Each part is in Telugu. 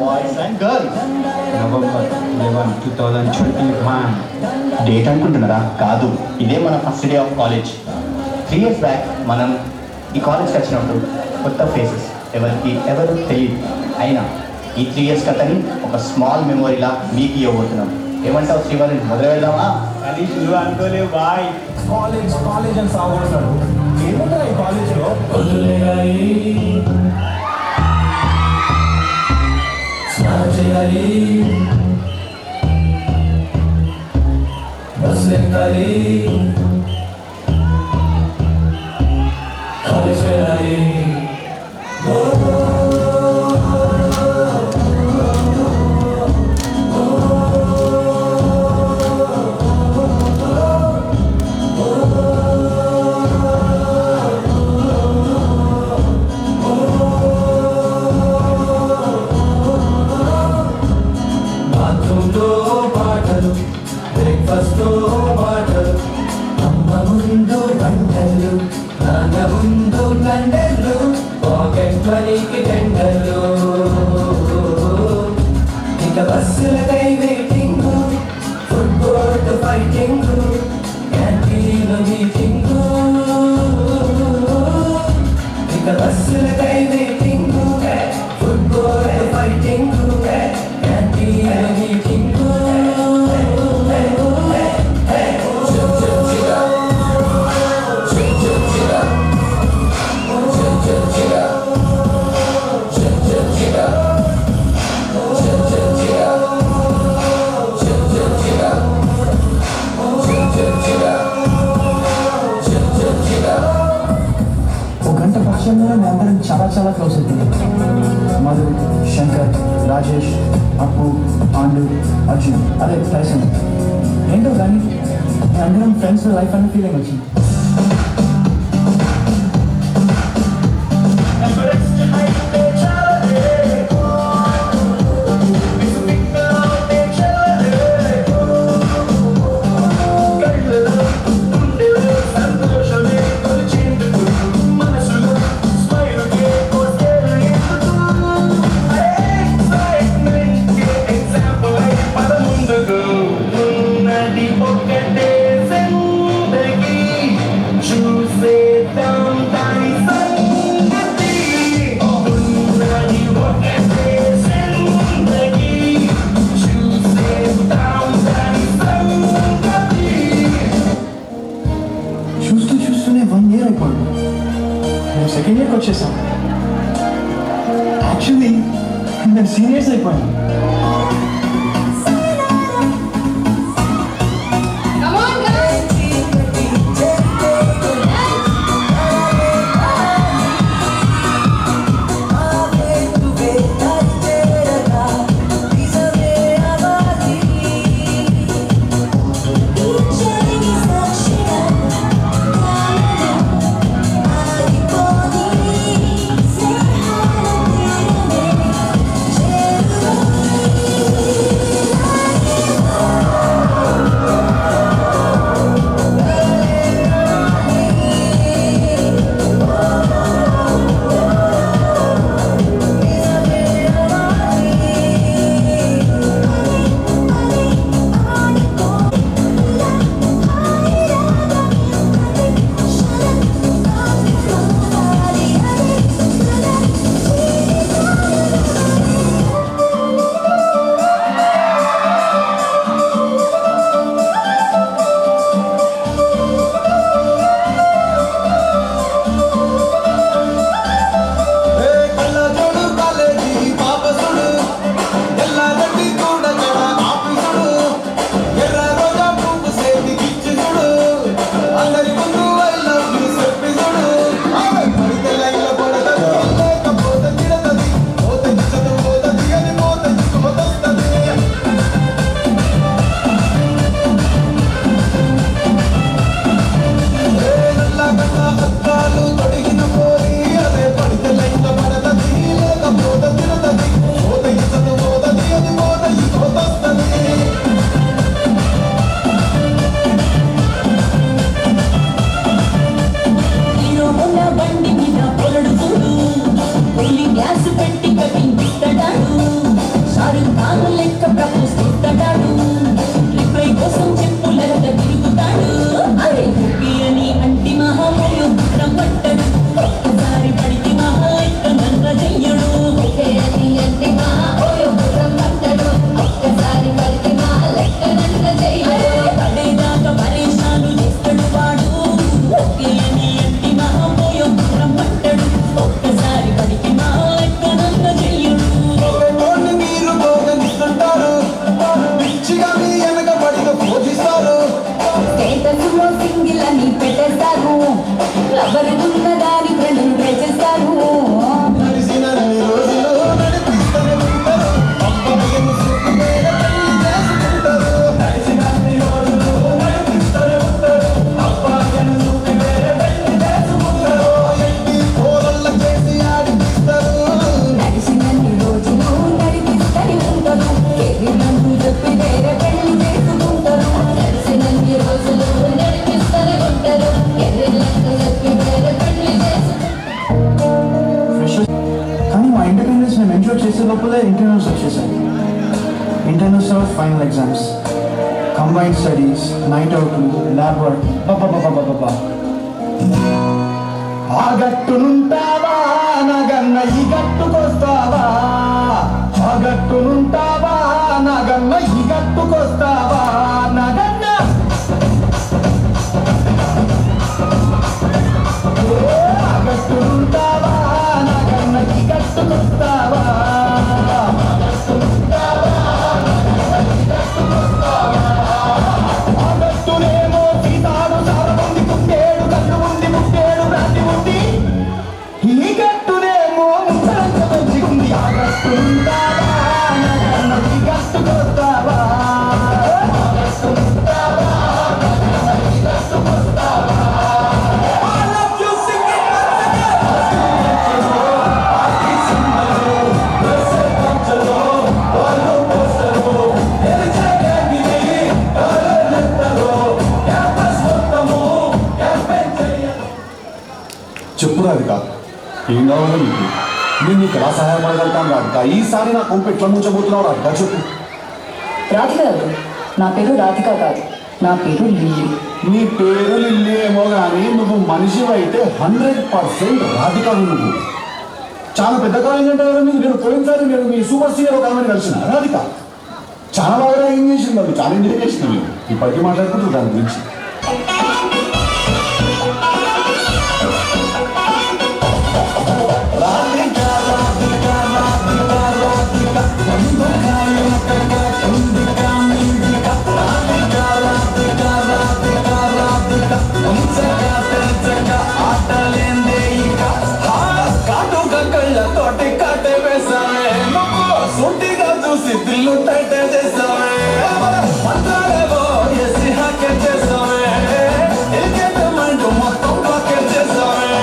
Boys and girls. November 11, 2021. Date అనుకుంటున్నారా? కాదు, ఇదే మన first day of college. 3 years back మనం ఈ కాలేజ్కి వచ్చినప్పుడు కొత్త ఫేసెస్ ఎవరు తెలియదు. అయినా ఈ 3 years కథని ఒక స్మాల్ మెమొరీలా మీకు ఇవ్వబోతున్నాం. ఏమంటావు శ్రీవారి, మొదలు వెళ్దామా? అది నువ్వు అనుకోలేవు బాయ్. కాలేజ్ అని సాగుతున్నాడు. ఏముంటా ఈ కాలేజ్లో? బ్రేక్ఫాస్ట్ వాటర్, అమ్మ ముందు గంటలు, నాన్న ముందు గంటలు, పాకెట్ మనీకి గంటలు. ఇక బస్సులకై waiting, football fighting, canteen meeting. ఇక బస్సులకై waiting, football fighting, canteen meeting. అందరం చాలా క్లోజ్ అవుతుంది. మధు, శంకర్, రాజేష్, అప్పు, పాండు, అర్జున్, అదే టైసన్. ఏంటో కానీ అందరం ఫ్రెండ్స్ లైఫ్ అనే ఫీలింగ్ వచ్చింది. చూస్తూనే 1 year అయిపోయింది. మేము సెకండ్ ఇయర్కి వచ్చేసాం. యాక్చువల్లీ మేము సీనియర్స్ అయిపోయాం. సారు తాను లెక్క ప్రపోజ్ చేస్తాడు రిప్లై కోసం చెప్పులంత తిరుగుతాడు అరే ఓకే అని అంటి మహామోయు రమ్మంటాడు ఒక్కసారి పడితే మహా లెక్క నన్న చెయ్యడు ఓకే అని అంటి మహామోయు రమ్మంటాడు ఒక్కసారి పడితే మహా లెక్క నన్న చెయ్యడు పడేదాకా పరేషాను చేస్తాడు వాడు ఓకే అని అంటి మహామోయు రమ్మంటాడు ఒక్కసారి పడితే మహా లెక్క నన్న చెయ్యడు ఒకటోని మీరు దోగనిస్తుంటారు పిచ్చిగా మీ వెనక పడిన పోజిస్తారు స్టేటస్ లో సింగిల్ అని పెట్టేస్తారు లవర్ ఉన్న దాని ఫ్రెండ్ ట్రై చేస్తారు నడిచినన్ని రోజులు నడిపిస్తూనే ఉంటారు అబ్బాయిని సూపు మీద పెళ్లి చేసుకుంటారు నడిచినన్ని రోజులు నడిపిస్తూనే ఉంటారు అబ్బాయిని సూపు మీద పెళ్లి చేసుకుంటారు ఎట్టి పోరల్ల చేసి ఆడిపిస్తారు నడిచినన్ని రోజులు నడిపిస్తూనే ఉంటారు కెరీర్లను చెప్పి వేరే పెళ్లి చేసుకుంటారు నడిచినన్ని రోజులు నడిపిస్తూనే ఉంటారు కెరీర్లను చెప్పి వేరే పెళ్లి చేసుకుంటారు ఫ్రెషర్స్ కానీ మా ఇండిపెండెన్స్ మేము ఎంజాయ్ చేసే లోపలే ఇంటర్నల్స్ వచ్చేసాయి. ఇంటర్నల్స్ తర్వాత final exams, combined studies, night అవుట్లు, ల్యాబ్ వర్క్. బాబా ఆ గట్టునుంటావా నాగన్న ఈ గట్టుకొస్తావా, ఆ గట్టునుంటావా నాగన్న ఈ గట్టుకొస్తావా నాగన్న. ఆ గట్టునుంటావా నాగన్న ఈ గట్టుకొస్తావా, ఆ గట్టునేమో సీతాడు సారముంది పుట్టేడు కన్ను ఉంది ముట్టేడు బ్రాంతి ఉంది, ఈ గట్టునేమో ముసలంత మంచి ఉంది. ఆ గట్టునుంటావా నాగన్న ఈ గట్టుకొస్తావా, చెప్పు రాధిక, ఏం కావాలో నీకు? నేను నీకు ఎలా సహాయపడగలుగుతాను రాధిక? ఈసారి నా కొంపు ఎట్లా ముంచబోతున్నావు రాధిక? చెప్పు. రాధిక గారు, నా పేరు రాధిక కాదు, నా పేరు లిల్లీ. నీ పేరు లిల్లీ ఏమో కానీ నువ్వు మనిషి అయితే 100% రాధిక. నువ్వు చాలా పెద్ద కాలేజ్ అంటే నేను పోయినసారి నేను మీ సూపర్ సీనియర్ ఒక ఆమెను కలిసిన రాధిక. చాలా బాగా ఏం చేసింది వాళ్ళు, చాలా ఇంటికి చేసింది. ఇప్పటికీ మాట్లాడుకుంటూ దాని గురించి. కళ్ళతోటి కట్టే వేసావే నువ్వు సూటిగా చూసి దిల్లు టైట్ చేసావే మంత్రాలేవో ఎసి హాకే చేసావే ఇంకేమంటూ మొత్తం పాకే చేసావే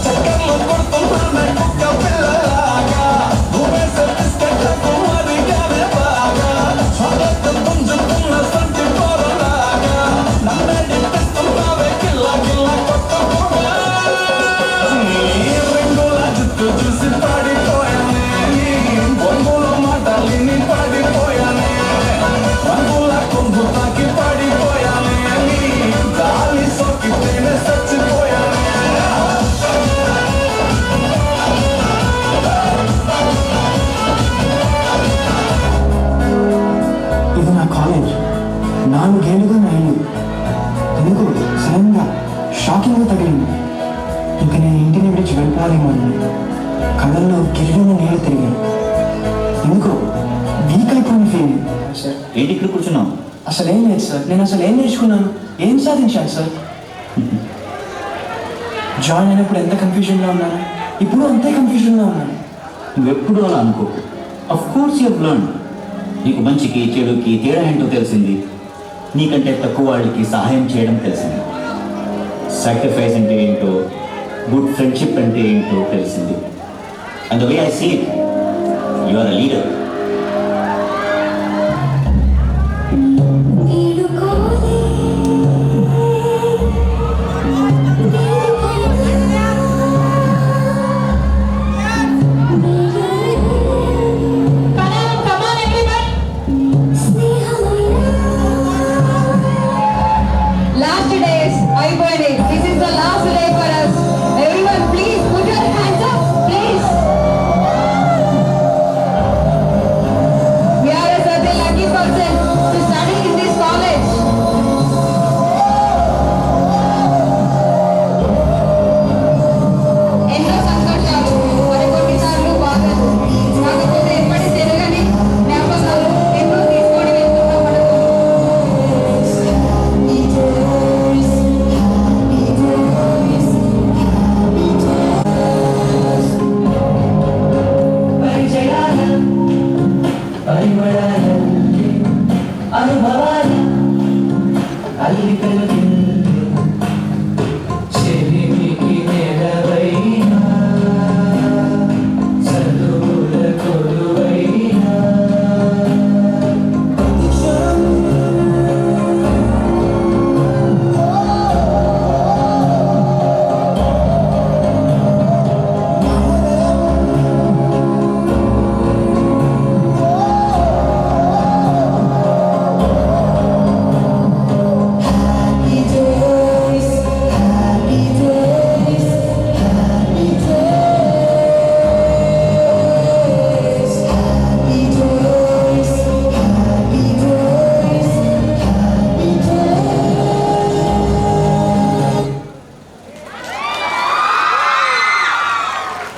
చక్కర్లు కొడుతున్నానే కుక్క పిల్లలాగా నువ్వేసే బిస్కెట్లకు మరిగానే బాగా స్వాగతం పుంజుకున్న సంటి పోరలాగా నన్నే నిప్పిస్తున్నావే కిల్ల కిల్ల కొట్టకుండా చూసి పడిపోయానే బొంగుల మాటలిని పడిపోయానే రంగుల కొంగు తాకి పడిపోయానే గాలి సోకితేనే చచ్చిపోయానే. ఇది నా కాలేజ్, 4 ఏళ్ళుగా నా ఇల్లు. ఎందుకు సడన్గా షాకింగ్గా తగిలింది. ఇంకా నేను ఇంటిని విడిచి వెళ్ళిపోవాలేమో అని కళ్ళల్లో కిరీటంలో నీళ్ళు తిరిగాను. ఎందుకు వీక్ అయిపోయిన ఫీలింగ్. సార్ ఏంటి ఇక్కడ కూర్చున్నావు? అసలు ఏం లేదు సార్, నేను అసలు ఏం నేర్చుకున్నాను, ఏం సాధించాను సార్? జాయిన్ అయినప్పుడు ఎంత కన్ఫ్యూజన్లో ఉన్నాను, ఇప్పుడు అంతే కన్ఫ్యూజన్లో ఉన్నాను. నువ్వెప్పుడు అలా అనుకో. Of course you have learn. నీకు మంచికి చెడుకి తేడా ఏంటో తెలిసింది. నీకంటే తక్కువ వాళ్ళకి సహాయం చేయడం తెలిసింది. సాక్రిఫైస్ అంటే ఏంటో, గుడ్ ఫ్రెండ్షిప్ అంటే ఏంటో తెలిసింది. And the way I see it, you are a leader.